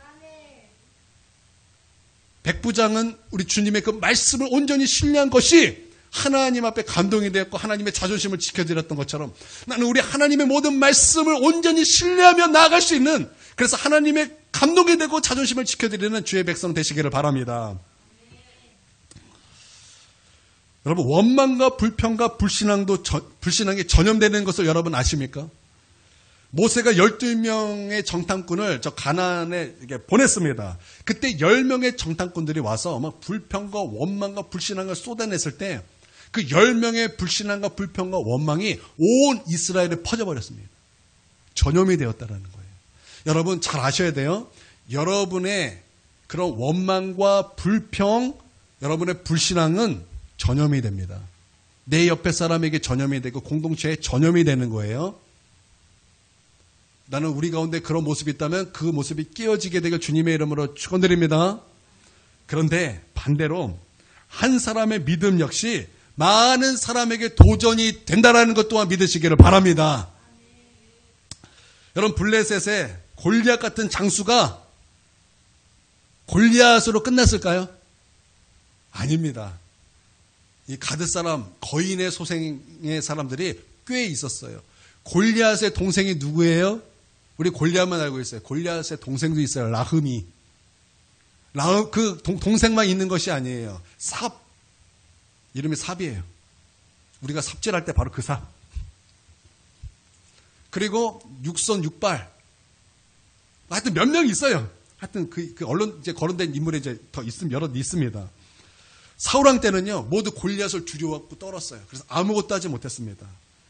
백부장은 우리 주님의 그 말씀을 온전히 신뢰한 것이 하나님 앞에 감동이 되었고 하나님의 자존심을 지켜드렸던 것처럼 나는 우리 하나님의 모든 말씀을 온전히 신뢰하며 나아갈 수 있는 그래서 하나님의 감동이 되고 자존심을 지켜드리는 주의 백성 되시기를 바랍니다. 여러분 원망과 불평과 불신앙이 전염되는 것을 여러분 아십니까? 모세가 12명의 정탐꾼을 저 가나안에 보냈습니다. 그때 10명의 정탐꾼들이 와서 막 불평과 원망과 불신앙을 쏟아냈을 때 그 10명의 불신앙과 불평과 원망이 온 이스라엘에 퍼져버렸습니다. 전염이 되었다는 거예요. 여러분 잘 아셔야 돼요. 여러분의 그런 원망과 불평, 여러분의 불신앙은 전염이 됩니다. 내 옆에 사람에게 전염이 되고 공동체에 전염이 되는 거예요. 나는 우리 가운데 그런 모습이 있다면 그 모습이 깨어지게 되길 주님의 이름으로 축원드립니다. 그런데 반대로 한 사람의 믿음 역시 많은 사람에게 도전이 된다는 것 또한 믿으시기를 바랍니다. 여러분 블레셋의 골리앗 같은 장수가 골리앗으로 끝났을까요? 아닙니다. 이 가드 사람, 거인의 소생의 사람들이 꽤 있었어요. 골리앗의 동생이 누구예요? 우리 골리앗만 알고 있어요. 골리앗의 동생도 있어요. 라흠이. 그 동생만 있는 것이 아니에요. 삽. 이름이 삽이에요. 우리가 삽질할 때 바로 그 삽. 그리고 육선 육발. 하여튼 몇 명 있어요. 하여튼 그 언론 이제 거론된 인물이 이제 더 여럿 있습니다. 사울왕 때는요, 모두 골리앗을 두려워하고 떨었어요. 그래서 아무것도 하지 못했습니다.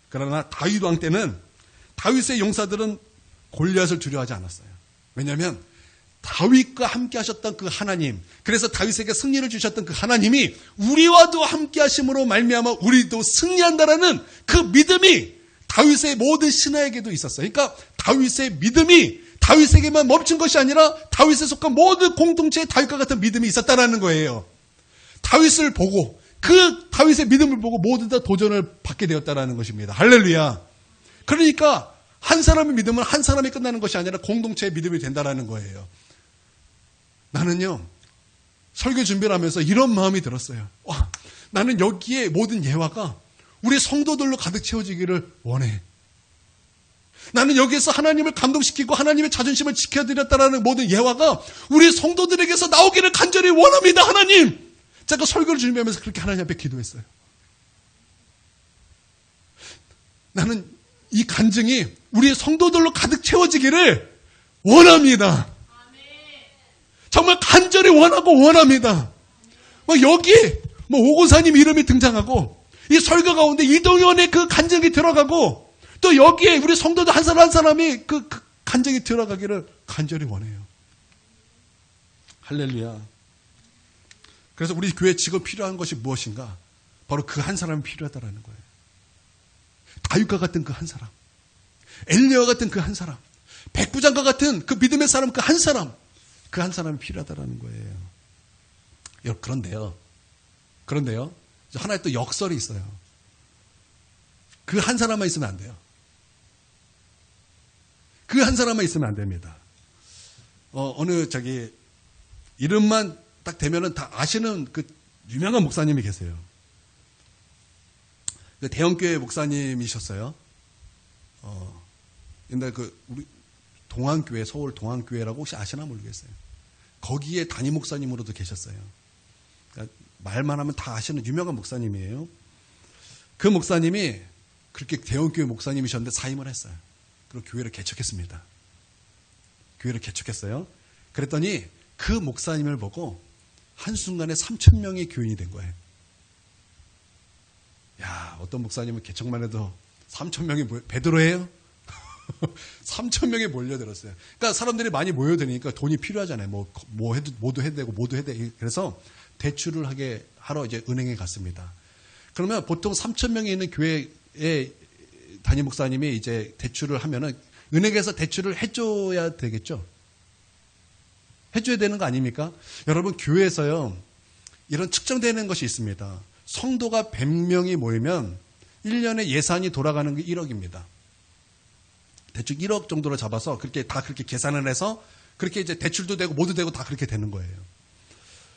그러나 다윗 왕 때는 다윗의 용사들은 골리앗을 두려워하지 않았어요. 왜냐하면 다윗과 함께 하셨던 그 하나님, 그래서 다윗에게 승리를 주셨던 그 하나님이 우리와도 함께 하심으로 말미암아 우리도 승리한다라는 그 믿음이 다윗의 모든 신하에게도 있었어요. 그러니까 다윗의 믿음이 다윗에게만 멈춘 것이 아니라 다윗에 속한 모든 공동체에 다윗과 같은 믿음이 있었다라는 거예요. 다윗을 보고 그 다윗의 믿음을 보고 모두 다 도전을 받게 되었다라는 것입니다. 할렐루야. 그러니까 한 사람의 믿음은 한 사람이 끝나는 것이 아니라 공동체의 믿음이 된다라는 거예요. 나는요, 설교 준비를 하면서 이런 마음이 들었어요. 와, 나는 여기에 모든 예화가 우리 성도들로 가득 채워지기를 원해. 나는 여기에서 하나님을 감동시키고 하나님의 자존심을 지켜드렸다라는 모든 예화가 우리 성도들에게서 나오기를 간절히 원합니다. 하나님. 제가 설교를 준비하면서 그렇게 하나님 앞에 기도했어요. 나는 이 간증이 우리 성도들로 가득 채워지기를 원합니다. 정말 간절히 원하고 원합니다. 여기 오고사님 이름이 등장하고 이 설교 가운데 이동현의 그 간증이 들어가고 또 여기에 우리 성도들 한 사람 한 사람이 그 간증이 들어가기를 간절히 원해요. 할렐루야. 그래서 우리 교회 지금 필요한 것이 무엇인가? 바로 그 한 사람이 필요하다라는 거예요. 다윗과 같은 그 한 사람, 엘리야와 같은 그 한 사람, 백부장과 같은 그 믿음의 사람 그 한 사람, 그 한 사람이 필요하다라는 거예요. 여러분, 그런데요, 하나의 또 역설이 있어요. 그 한 사람만 있으면 안 돼요. 그 한 사람만 있으면 안 됩니다. 어느 이름만 딱 되면은 다 아시는 그 유명한 목사님이 계세요. 그 대형교회 목사님이셨어요. 옛날 우리 동안교회, 서울 동안교회라고 혹시 아시나 모르겠어요. 거기에 담임 목사님으로도 계셨어요. 그러니까 말만 하면 다 아시는 유명한 목사님이에요. 그 목사님이 그렇게 대형교회 목사님이셨는데 사임을 했어요. 그리고 교회를 개척했습니다. 교회를 개척했어요. 그랬더니 그 목사님을 보고 한순간에 3,000명의 교인이 된 거예요. 야, 어떤 목사님은 개척만 해도 3,000명이 베드로예요? 3,000명이 몰려들었어요. 그러니까 사람들이 많이 모여드니까 돈이 필요하잖아요. 모두 해도 되고, 모두 해도 되고. 그래서 대출을 하러 이제 은행에 갔습니다. 그러면 보통 3,000명이 있는 교회에 담임 목사님이 이제 대출을 하면은 은행에서 대출을 해줘야 되겠죠? 해줘야 되는 거 아닙니까? 여러분, 교회에서요, 이런 측정되는 것이 있습니다. 성도가 100명이 모이면 1년에 예산이 돌아가는 게 1억입니다. 대충 1억 정도로 잡아서 그렇게 계산을 해서 그렇게 이제 대출도 되고 모두 되고 다 그렇게 되는 거예요.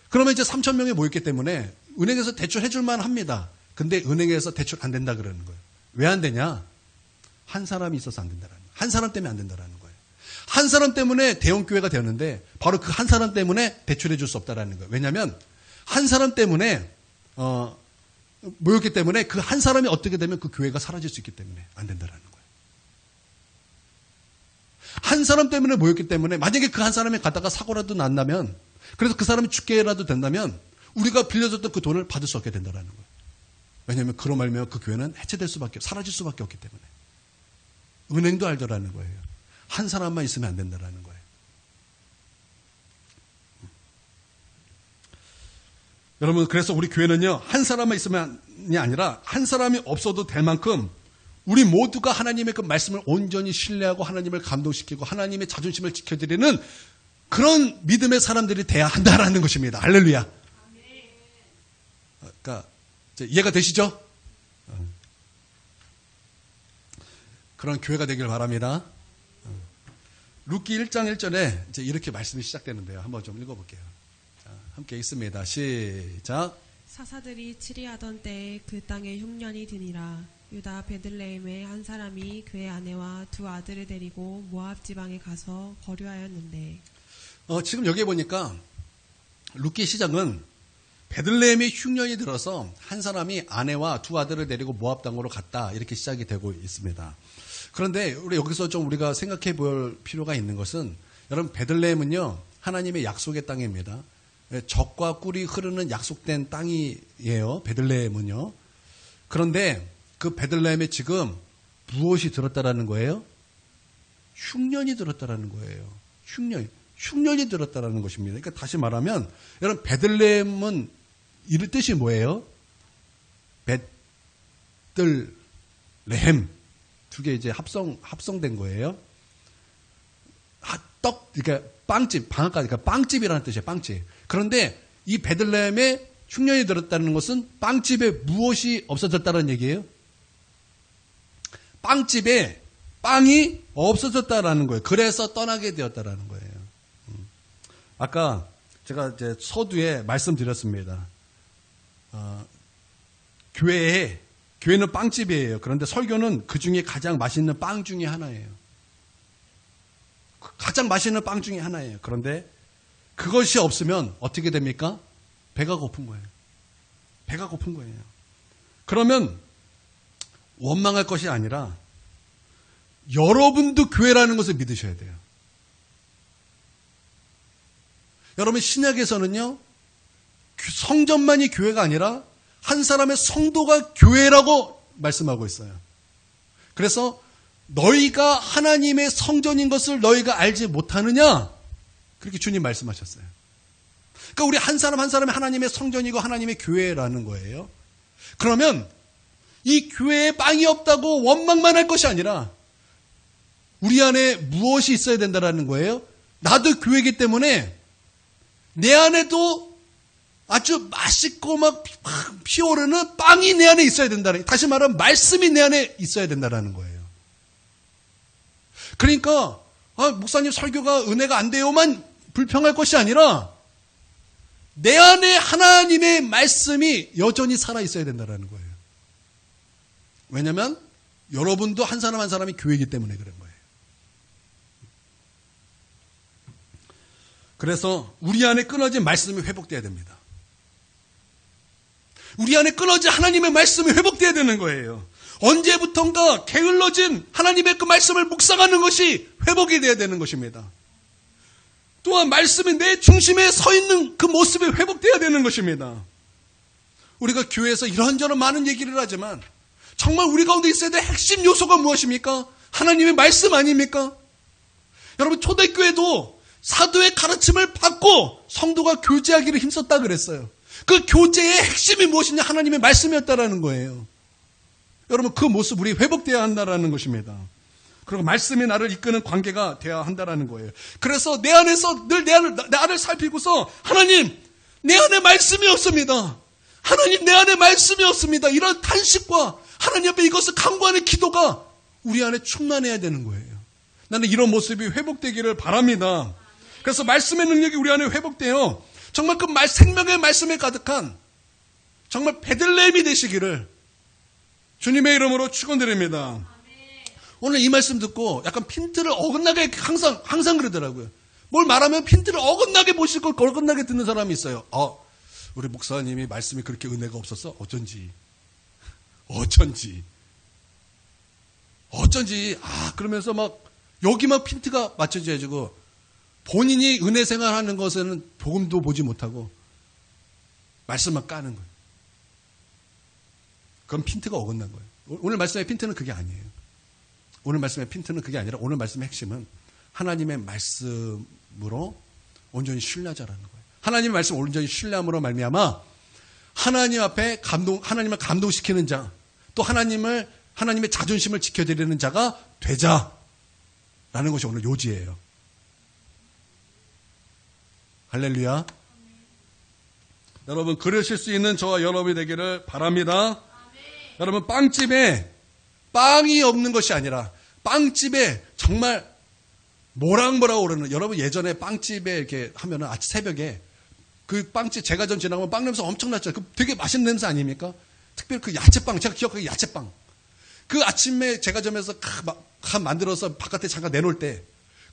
그러면 이제 3,000명이 모였기 때문에 은행에서 대출 해줄만 합니다. 근데 은행에서 대출 안 된다 그러는 거예요. 왜 안 되냐? 한 사람이 있어서 안 된다라는 거예요. 한 사람 때문에 안 된다라는 거예요. 한 사람 때문에 대형교회가 되었는데 바로 그 한 사람 때문에 대출해 줄 수 없다라는 거예요. 왜냐하면 한 사람 때문에 모였기 때문에 그 한 사람이 어떻게 되면 그 교회가 사라질 수 있기 때문에 안 된다라는 거예요. 한 사람 때문에 모였기 때문에 만약에 그 한 사람이 갔다가 사고라도 난다면 그래서 그 사람이 죽게라도 된다면 우리가 빌려줬던 그 돈을 받을 수 없게 된다라는 거예요. 왜냐하면 그로 말미암아 그 교회는 해체될 수밖에 사라질 수밖에 없기 때문에 은행도 알더라는 거예요. 한 사람만 있으면 안 된다라는 거예요. 여러분, 그래서 우리 교회는요, 한 사람만 있으면이 아니라 한 사람이 없어도 될 만큼 우리 모두가 하나님의 그 말씀을 온전히 신뢰하고 하나님을 감동시키고 하나님의 자존심을 지켜드리는 그런 믿음의 사람들이 돼야 한다라는 것입니다. 할렐루야. 그러니까 이해가 되시죠? 그런 교회가 되길 바랍니다. 룻기 1장 1절에 이제 이렇게 말씀이 시작되는데요. 한번 좀 읽어볼게요. 자, 함께 읽습니다. 시작. 사사들이 치리하던 때에 그 땅에 흉년이 드니라. 유다 베들레헴의 한 사람이 그의 아내와 두 아들을 데리고 모압 지방에 가서 거류하였는데. 지금 여기에 보니까 룻기 시작은 베들레헴에 흉년이 들어서 한 사람이 아내와 두 아들을 데리고 모압 땅으로 갔다 이렇게 시작이 되고 있습니다. 그런데 우리 여기서 좀 우리가 생각해 볼 필요가 있는 것은 여러분 베들레헴은요 하나님의 약속의 땅입니다. 젖과 꿀이 흐르는 약속된 땅이에요. 베들레헴은요. 그런데 그 베들레헴에 지금 무엇이 들었다라는 거예요? 흉년이 들었다라는 거예요. 흉년이 들었다라는 것입니다. 그러니까 다시 말하면 여러분 베들레헴은 이런 뜻이 뭐예요? 베들레헴 두 개 이제 합성된 거예요. 그러니까 빵집, 방앗간, 그러니까 빵집이라는 뜻이에요. 빵집. 그런데 이 베들레헴에 흉년이 들었다는 것은 빵집에 무엇이 없어졌다는 얘기예요? 빵집에 빵이 없어졌다라는 거예요. 그래서 떠나게 되었다라는 거예요. 아까 제가 이제 서두에 말씀드렸습니다. 교회는 빵집이에요. 그런데 설교는 그 중에 가장 맛있는 빵 중에 하나예요. 가장 맛있는 빵 중에 하나예요. 그런데 그것이 없으면 어떻게 됩니까? 배가 고픈 거예요. 배가 고픈 거예요. 그러면 원망할 것이 아니라 여러분도 교회라는 것을 믿으셔야 돼요. 여러분 신약에서는요. 성전만이 교회가 아니라 한 사람의 성도가 교회라고 말씀하고 있어요. 그래서 너희가 하나님의 성전인 것을 너희가 알지 못하느냐? 그렇게 주님 말씀하셨어요. 그러니까 우리 한 사람 한 사람이 하나님의 성전이고 하나님의 교회라는 거예요. 그러면 이 교회에 빵이 없다고 원망만 할 것이 아니라 우리 안에 무엇이 있어야 된다는 거예요? 나도 교회이기 때문에 내 안에도 아주 맛있고 막 피어오르는 빵이 내 안에 있어야 된다는, 다시 말하면 말씀이 내 안에 있어야 된다는 거예요. 그러니까 목사님 설교가 은혜가 안 돼요만 불평할 것이 아니라 내 안에 하나님의 말씀이 여전히 살아 있어야 된다는 거예요. 왜냐하면 여러분도 한 사람 한 사람이 교회이기 때문에 그런 거예요. 그래서 우리 안에 끊어진 말씀이 회복돼야 됩니다. 우리 안에 끊어진 하나님의 말씀이 회복돼야 되는 거예요. 언제부턴가 게을러진 하나님의 그 말씀을 묵상하는 것이 회복이 돼야 되는 것입니다. 또한 말씀이 내 중심에 서 있는 그 모습이 회복돼야 되는 것입니다. 우리가 교회에서 이런저런 많은 얘기를 하지만 정말 우리 가운데 있어야 될 핵심 요소가 무엇입니까? 하나님의 말씀 아닙니까? 여러분, 초대교회도 사도의 가르침을 받고 성도가 교제하기를 힘썼다 그랬어요. 그 교제의 핵심이 무엇이냐? 하나님의 말씀이었다라는 거예요. 여러분, 그 모습 우리 회복돼야 한다라는 것입니다. 그리고 말씀이 나를 이끄는 관계가 되어야 한다라는 거예요. 그래서 내 안에서 늘 나를 살피고서 하나님, 내 안에 말씀이 없습니다. 하나님, 내 안에 말씀이 없습니다. 이런 탄식과 하나님 앞에 이것을 간구하는 기도가 우리 안에 충만해야 되는 거예요. 나는 이런 모습이 회복되기를 바랍니다. 그래서 말씀의 능력이 우리 안에 회복돼요. 정말 그 생명의 말씀에 가득한 정말 베들레헴이 되시기를 주님의 이름으로 축원드립니다. 오늘 이 말씀 듣고 약간 핀트를 어긋나게 항상 그러더라고요. 뭘 말하면 핀트를 어긋나게 보실 걸 어긋나게 듣는 사람이 있어요. 우리 목사님이 말씀이 그렇게 은혜가 없어서 어쩐지 그러면서 막 여기만 핀트가 맞춰져가지고 본인이 은혜 생활하는 것에는 복음도 보지 못하고 말씀만 까는 거예요. 그럼 핀트가 어긋난 거예요. 오늘 말씀의 핀트는 그게 아니에요. 오늘 말씀의 핀트는 그게 아니라 오늘 말씀의 핵심은 하나님의 말씀으로 온전히 신뢰하자라는 거예요. 하나님의 말씀을 온전히 신뢰함으로 말미암아 하나님 앞에 하나님을 감동시키는 자, 또 하나님의 자존심을 지켜드리는 자가 되자라는 것이 오늘 요지예요. 할렐루야. 여러분, 그러실 수 있는 저와 여러분이 되기를 바랍니다. 여러분, 빵집에 빵이 없는 것이 아니라 빵집에 정말 모락모락 오르는, 여러분 예전에 빵집에 이렇게 하면은 아침 새벽에 그 빵집 제가 전 지나가면 빵 냄새 엄청났죠. 그 되게 맛있는 냄새 아닙니까? 특별히 그 야채빵, 제가 기억하기에 야채빵. 그 아침에 제가 점에서 만들어서 바깥에 잠깐 내놓을 때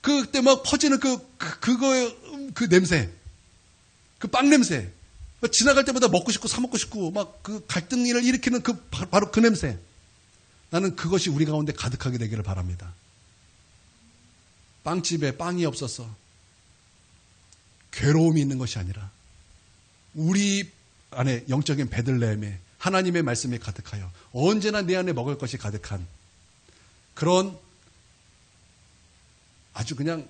그때 막 퍼지는 그 냄새, 그 빵 냄새. 지나갈 때마다 먹고 싶고 사 먹고 싶고 막 그 갈등을 일으키는 바로 그 냄새. 나는 그것이 우리 가운데 가득하게 되기를 바랍니다. 빵집에 빵이 없어서 괴로움이 있는 것이 아니라 우리 안에 영적인 베들레헴에 하나님의 말씀이 가득하여 언제나 내 안에 먹을 것이 가득한 그런 아주 그냥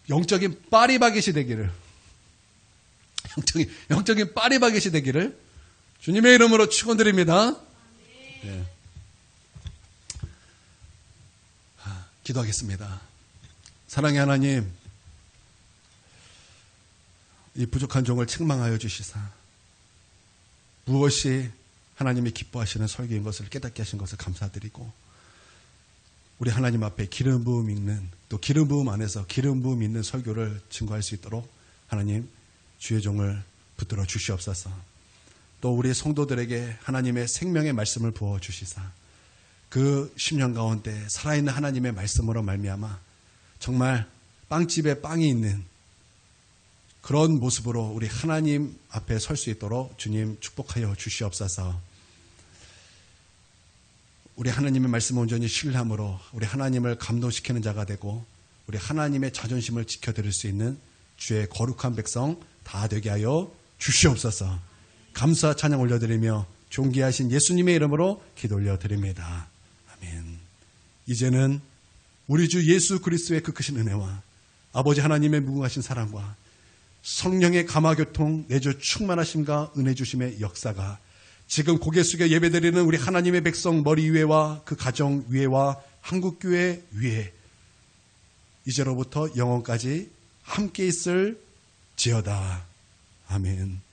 영적인 파리바겟이 되기를, 영적인 파리바겟이 되기를 주님의 이름으로 축원드립니다. 네. 기도하겠습니다. 사랑의 하나님, 이 부족한 종을 책망하여 주시사 무엇이 하나님이 기뻐하시는 설교인 것을 깨닫게 하신 것을 감사드리고, 우리 하나님 앞에 기름 부음 있는, 또 기름 부음 안에서 기름 부음 있는 설교를 증거할 수 있도록 하나님 주의 종을 붙들어 주시옵소서. 또 우리 성도들에게 하나님의 생명의 말씀을 부어 주시사 그 10년 가운데 살아있는 하나님의 말씀으로 말미암아 정말 빵집에 빵이 있는 그런 모습으로 우리 하나님 앞에 설 수 있도록 주님 축복하여 주시옵소서. 우리 하나님의 말씀을 온전히 신뢰함으로 우리 하나님을 감동시키는 자가 되고 우리 하나님의 자존심을 지켜드릴 수 있는 주의 거룩한 백성 다 되게 하여 주시옵소서. 감사 찬양 올려드리며 존귀하신 예수님의 이름으로 기도 올려드립니다. 아멘. 이제는 우리 주 예수 그리스도의 그 크신 은혜와 아버지 하나님의 무궁하신 사랑과 성령의 감화교통 내주 충만하심과 은혜 주심의 역사가 지금 고개 숙여 예배드리는 우리 하나님의 백성 머리 위에와 그 가정 위에와 한국교회 위에 이제로부터 영원까지 함께 있을 지어다. 아멘.